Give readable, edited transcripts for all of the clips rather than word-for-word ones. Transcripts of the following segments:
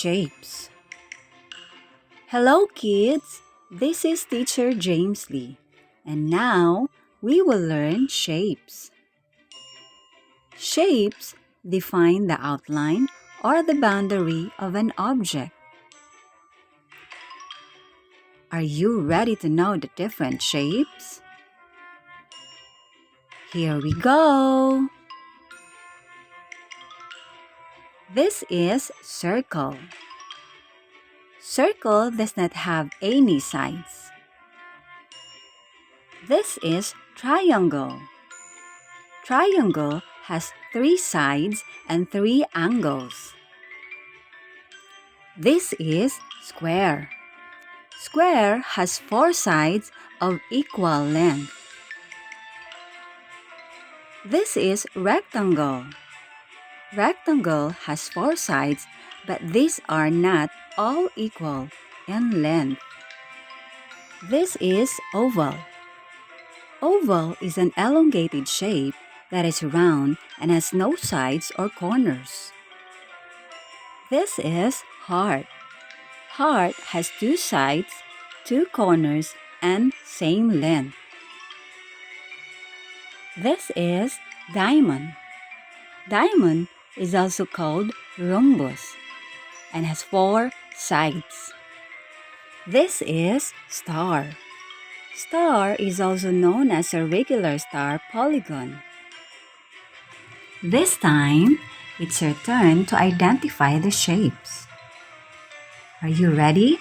Shapes. Hello kids, this is teacher James Lee, and now we will learn shapes. Shapes define the outline or the boundary of an object. Are you ready to know the different shapes? Here we go! This is circle. Circle does not have any sides. This is triangle. Triangle has 3 sides and 3 angles. This is square. Square has 4 sides of equal length. This is rectangle. Rectangle has 4 sides, but these are not all equal in length. This is oval. Oval is an elongated shape that is round and has no sides or corners. This is heart. Heart has 2 sides, 2 corners, and same length. This is diamond. Diamond is also called rhombus and has 4 sides. This is star. Star is also known as a regular star polygon. This time, it's your turn to identify the shapes. Are you ready?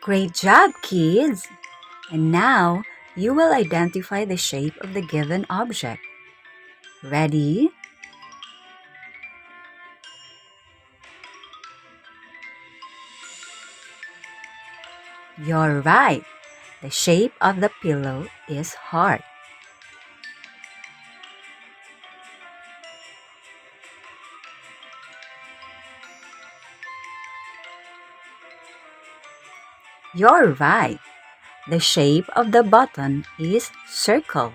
Great job, kids! And now, you will identify the shape of the given object. Ready? You're right. The shape of the pillow is heart. You're right. The shape of the button is circle.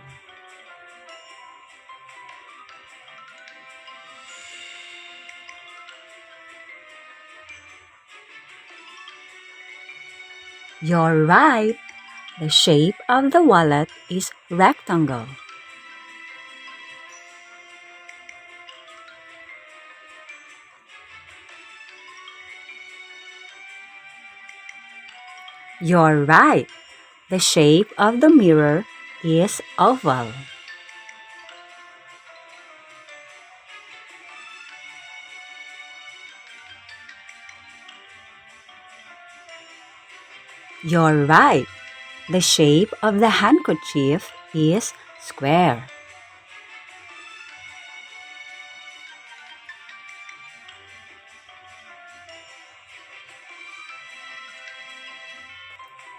You're right. The shape of the wallet is rectangle. You're right. The shape of the mirror is oval. You're right. The shape of the handkerchief is square.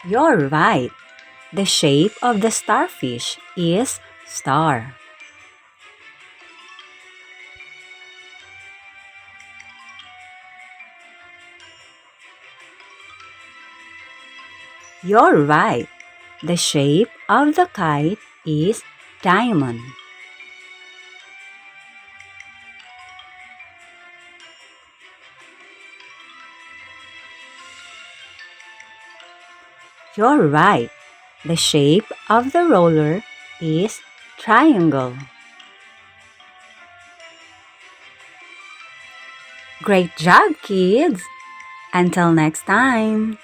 You're right. The shape of the starfish is star. You're right. The shape of the kite is diamond. You're right. The shape of the roller is triangle. Great job, kids! Until next time!